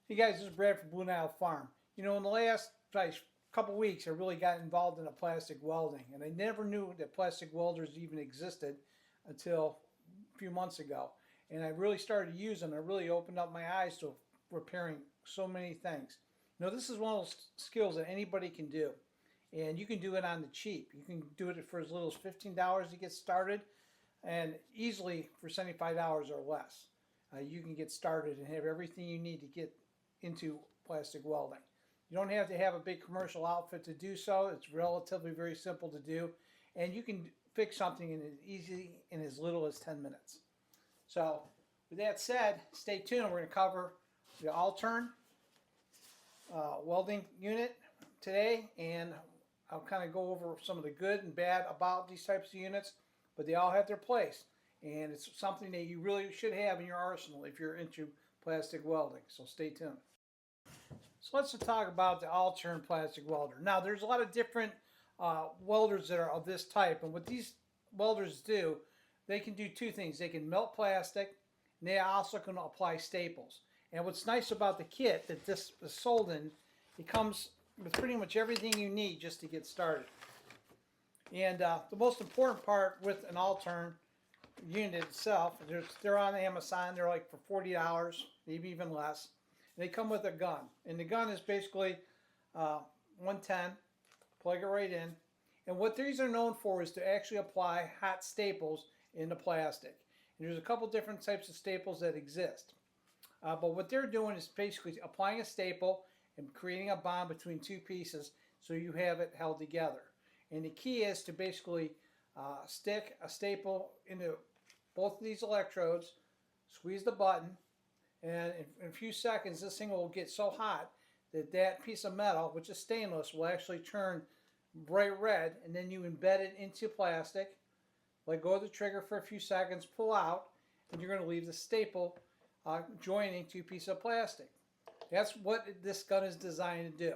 Hey guys, this is Brad from Blue Nile Farm. In the last couple weeks, I really got involved in plastic welding, and I never knew that plastic welders even existed until a few months ago. And I really started to use them. It really opened up my eyes to repairing so many things. This is one of those skills that anybody can do, and you can do it on the cheap. You can do it for as little as $15 to get started, and easily for $75 or less. You can get started and have everything you need to get into plastic welding. You don't have to have a big commercial outfit to do so. It's relatively very simple to do, and you can fix something in as easy in as little as 10 minutes. So with that said, stay tuned. We're going to cover the Allturn welding unit today, and I'll kind of go over some of the good and bad about these types of units, but they all have their place, and it's something that you really should have in your arsenal if you're into plastic welding. So stay tuned. So let's talk about the Allturn Plastic Welder. Now, there's a lot of different welders that are of this type, and what these welders do, they can do two things. They can melt plastic, and they also can apply staples. And what's nice about the kit that this is sold in, it comes with pretty much everything you need just to get started. And the most important part with an Allturn unit itself, they're on Amazon. They're like for $40, maybe even less. They come with a gun, and the gun is basically 110. Plug it right in. And what these are known for is to actually apply hot staples into plastic. And there's a couple different types of staples that exist. But what they're doing is basically applying a staple and creating a bond between two pieces so you have it held together. And the key is to basically stick a staple into both of these electrodes, squeeze the button, and in a few seconds this thing will get so hot that that piece of metal, which is stainless, will actually turn bright red, and then you embed it into plastic, let go of the trigger for a few seconds, pull out, and you're going to leave the staple joining two pieces of plastic. That's what this gun is designed to do.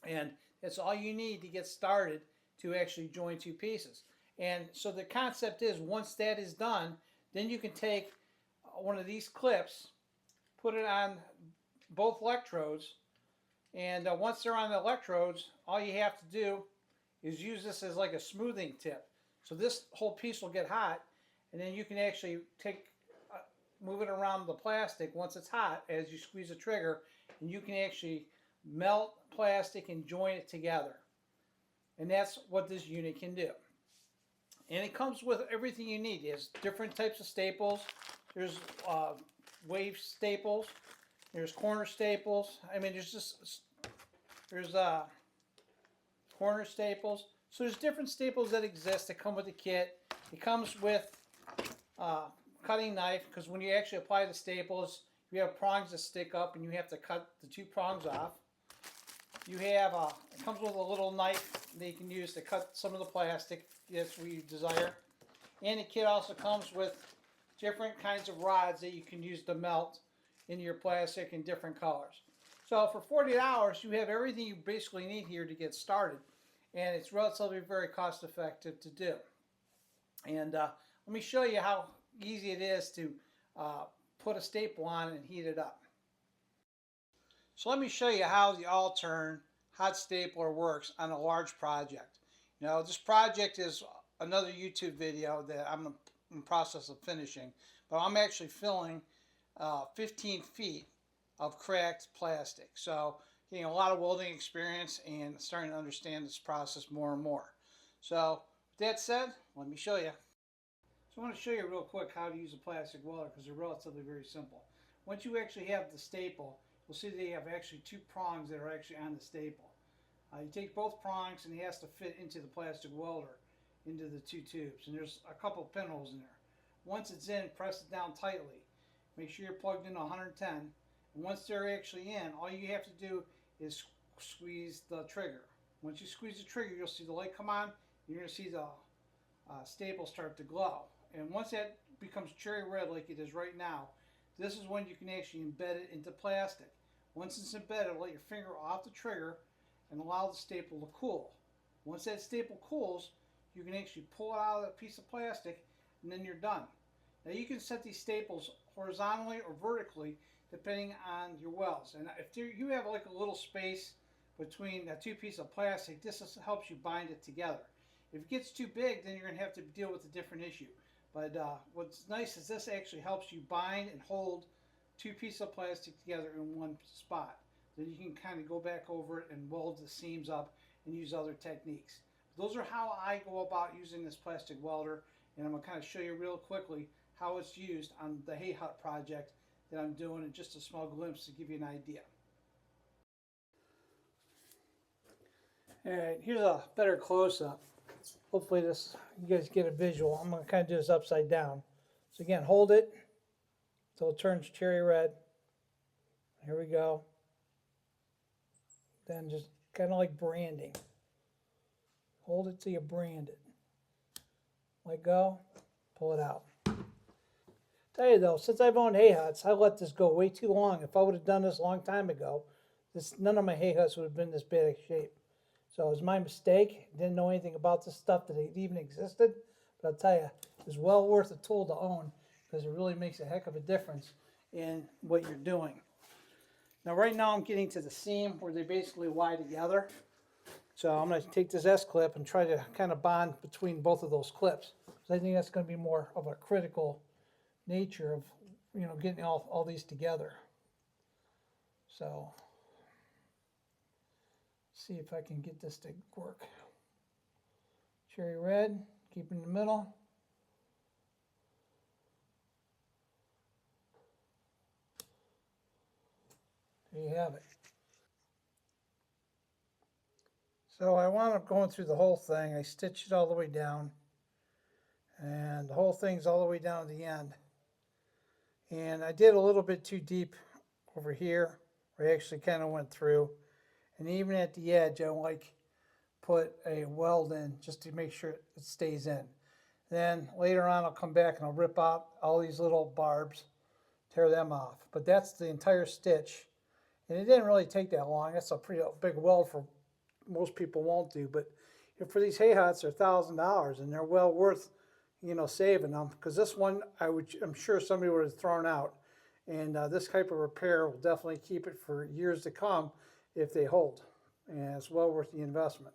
And that's all you need to get started to actually join two pieces. And so the concept is, once that is done, then you can take one of these clips, put it on both electrodes, and once they're on the electrodes, all you have to do is use this as like a smoothing tip. So this whole piece will get hot, and then you can actually move it around the plastic once it's hot as you squeeze the trigger, and you can actually melt plastic and join it together. And that's what this unit can do. And it comes with everything you need. It has different types of staples. There's wave staples. There's corner staples. I mean, there's corner staples. So there's different staples that exist that come with the kit. It comes with cutting knife, because when you actually apply the staples, you have prongs that stick up, and you have to cut the two prongs off. You have it comes with a little knife that you can use to cut some of the plastic if we desire. And the kit also comes with different kinds of rods that you can use to melt into your plastic in different colors. So for $40, you have everything you basically need here to get started, and it's relatively very cost effective to do. And let me show you how easy it is to put a staple on and heat it up. So let me show you how the Allturn hot stapler works on a large project. This project is another YouTube video that I'm in the process of finishing, but I'm actually filling 15 feet of cracked plastic. So getting a lot of welding experience and starting to understand this process more and more. So with that said, let me show you. So I want to show you real quick how to use a plastic welder, because they're relatively very simple. Once you actually have the staple, you'll see they have actually two prongs that are actually on the staple. You take both prongs, and it has to fit into the plastic welder, into the two tubes. And there's a couple pinholes in there. Once it's in, press it down tightly. Make sure you're plugged in to 110. And once they're actually in, all you have to do is squeeze the trigger. Once you squeeze the trigger, you'll see the light come on. You're going to see the staple start to glow. And once that becomes cherry red like it is right now, this is when you can actually embed it into plastic. Once it's embedded, let your finger off the trigger and allow the staple to cool. Once that staple cools, you can actually pull it out of that piece of plastic, and then you're done. Now you can set these staples horizontally or vertically. depending on your welds. And if you have like a little space between two pieces of plastic, this helps you bind it together. If it gets too big, then you're going to have to deal with a different issue. But what's nice is this actually helps you bind and hold two pieces of plastic together in one spot. Then you can kind of go back over it and weld the seams up and use other techniques. Those are how I go about using this plastic welder, and I'm going to kind of show you real quickly how it's used on the hay hut project that I'm doing, in just a small glimpse to give you an idea. Alright, here's a better close-up. Hopefully you guys get a visual. I'm going to kind of do this upside down. So again, hold it until it turns cherry red. Here we go. Then just kind of like branding. Hold it till you brand it. Let go, pull it out. Tell you though, since I've owned hay huts, I let this go way too long. If I would have done this a long time ago, none of my hay huts would have been this bad a shape. So it was my mistake. Didn't know anything about this stuff that it even existed. But I'll tell you, it's well worth a tool to own, because it really makes a heck of a difference in what you're doing. Now right now I'm getting to the seam where they basically lie together. So I'm going to take this S-clip and try to kind of bond between both of those clips. So I think that's going to be more of a critical nature of, getting all these together. So see if I can get this to work. Cherry red, keep in the middle. There you have it. So I wound up going through the whole thing. I stitched it all the way down, and the whole thing's all the way down to the end. And I did a little bit too deep over here, where I actually kind of went through. And even at the edge, I put a weld in just to make sure it stays in. Then later on, I'll come back and I'll rip out all these little barbs, tear them off. But that's the entire stitch. And it didn't really take that long. That's a pretty big weld for most people won't do. But for these hay huts, they're $1,000, and they're well worth, saving them. Because this one, I'm sure somebody would have thrown out. And this type of repair will definitely keep it for years to come if they hold. And it's well worth the investment.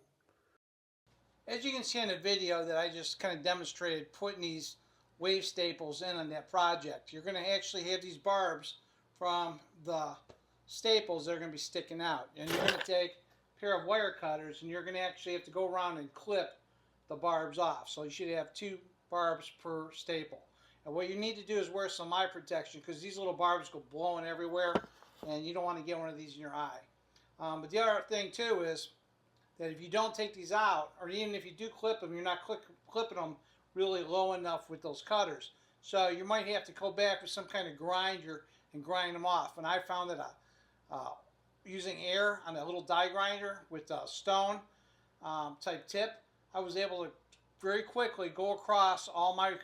As you can see in the video that I just kind of demonstrated putting these wave staples in on that project, you're going to actually have these barbs from the staples that are going to be sticking out. And you're going to take a pair of wire cutters, and you're going to actually have to go around and clip the barbs off. So you should have 2 barbs per staple. And what you need to do is wear some eye protection, because these little barbs go blowing everywhere, and you don't want to get one of these in your eye. But the other thing too is that if you don't take these out, or even if you do clip them, you're not clipping them really low enough with those cutters. So you might have to go back with some kind of grinder and grind them off. And I found that using air on a little die grinder with a stone type tip, I was able to very quickly go across all my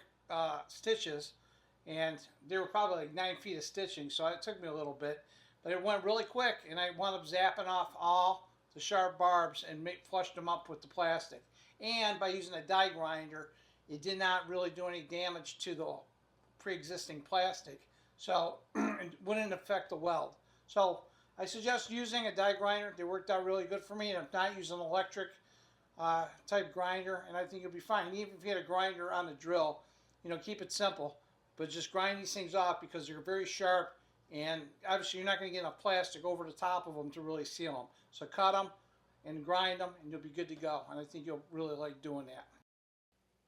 stitches, and they were probably like 9 feet of stitching, so it took me a little bit, but it went really quick, and I wound up zapping off all the sharp barbs and flushed them up with the plastic. And by using a die grinder, it did not really do any damage to the pre-existing plastic, so it wouldn't affect the weld. So I suggest using a die grinder. They worked out really good for me, and if not, use an electric type grinder, and I think you'll be fine. Even if you had a grinder on the drill, keep it simple, but just grind these things off, because they're very sharp, and obviously you're not going to get enough plastic over the top of them to really seal them. So cut them and grind them, and you'll be good to go, and I think you'll really like doing that.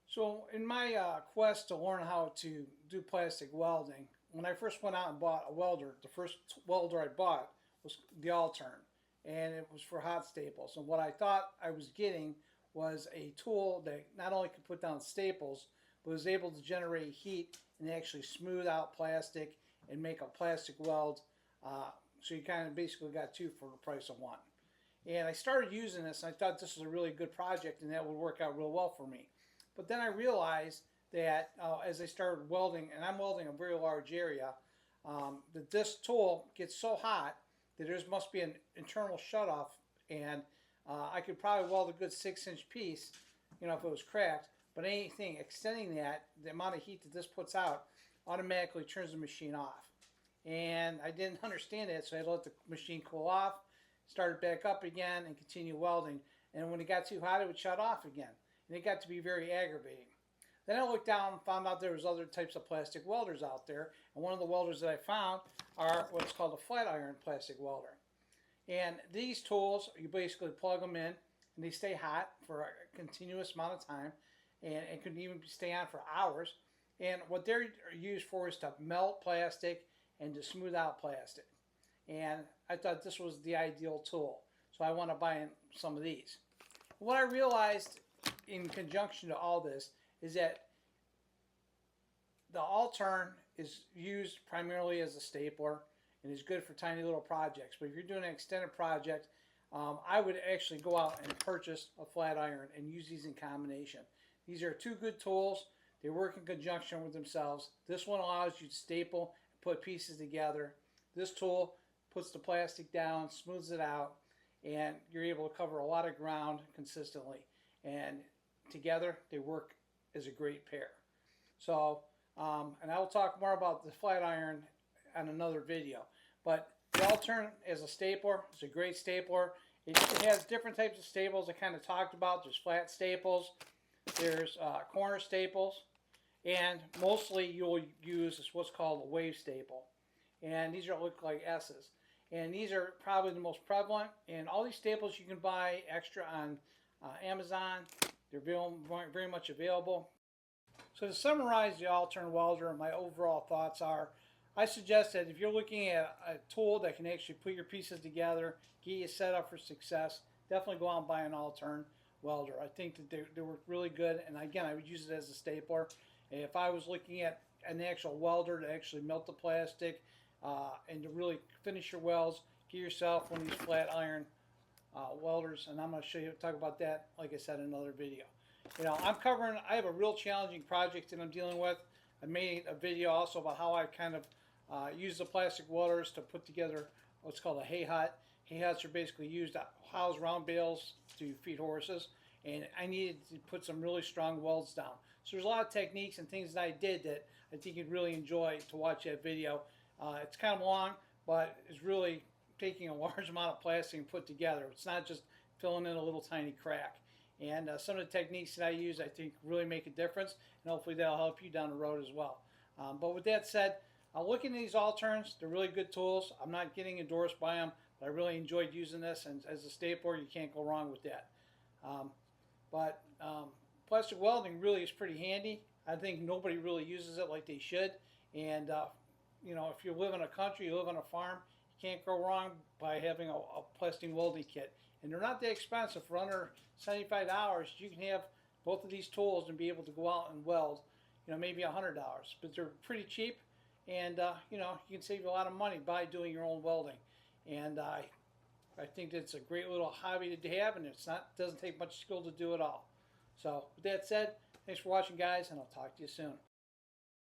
So in my quest to learn how to do plastic welding, when I first went out and bought a welder, the first welder I bought was the Allturn, and it was for hot staples. And what I thought I was getting was a tool that not only could put down staples, but was able to generate heat and actually smooth out plastic and make a plastic weld. So you kind of basically got 2 for the price of 1. And I started using this, and I thought this was a really good project, and that would work out real well for me. But then I realized that as I started welding, and I'm welding a very large area, that this tool gets so hot that there must be an internal shutoff, and I could probably weld a good 6-inch piece, if it was cracked. But anything extending that, the amount of heat that this puts out automatically turns the machine off. and I didn't understand that, so I let the machine cool off, started back up again, and continue welding. And when it got too hot, it would shut off again, and it got to be very aggravating. Then I looked down and found out there was other types of plastic welders out there, and one of the welders that I found are what's called a flat iron plastic welder. And these tools, you basically plug them in, and they stay hot for a continuous amount of time, and it could even stay on for hours. And what they're used for is to melt plastic and to smooth out plastic. And I thought this was the ideal tool, so I want to buy in some of these. What I realized in conjunction to all this is that the Allturn is used primarily as a stapler and is good for tiny little projects. But if you're doing an extended project, I would actually go out and purchase a flat iron and use these in combination. These are two good tools. They work in conjunction with themselves. This one allows you to staple and put pieces together. This tool puts the plastic down, smooths it out, and you're able to cover a lot of ground consistently. And together, they work as a great pair. So, and I will talk more about the flat iron on another video. But the Allturn as a stapler, it's a great stapler. It has different types of staples I kind of talked about. There's flat staples, there's corner staples, and mostly you'll use what's called a wave staple. And these look like S's. And these are probably the most prevalent. And all these staples you can buy extra on Amazon. They're very much available. So to summarize the Allturn welder, my overall thoughts are, I suggest that if you're looking at a tool that can actually put your pieces together, get you set up for success, definitely go out and buy an Allturn welder. I think that they work really good, and again, I would use it as a stapler. And if I was looking at an actual welder to actually melt the plastic and to really finish your welds, get yourself one of these flat iron welders, and I'm going to talk about that, like I said, in another video. You know, I have a real challenging project that I'm dealing with. I made a video also about how I kind of use the plastic welders to put together what's called a hay hut. Hay huts are basically used to house round bales to feed horses, and I needed to put some really strong welds down. So there's a lot of techniques and things that I did that I think you'd really enjoy to watch that video. It's kind of long, but it's really taking a large amount of plastic and put together. It's not just filling in a little tiny crack. And some of the techniques that I use, I think, really make a difference, and hopefully that'll help you down the road as well. But with that said, looking at these Allturns, they're really good tools. I'm not getting endorsed by them, but I really enjoyed using this, and as a stapler, you can't go wrong with that. Plastic welding really is pretty handy. I think nobody really uses it like they should. And you know, if you live in a country, you live on a farm, you can't go wrong by having a plastic welding kit. And they're not that expensive. For under $75, you can have both of these tools and be able to go out and weld, you know, maybe $100. But they're pretty cheap, and you know, you can save a lot of money by doing your own welding. And I think it's a great little hobby to have, and doesn't take much skill to do it all. So with that said, thanks for watching, guys, and I'll talk to you soon.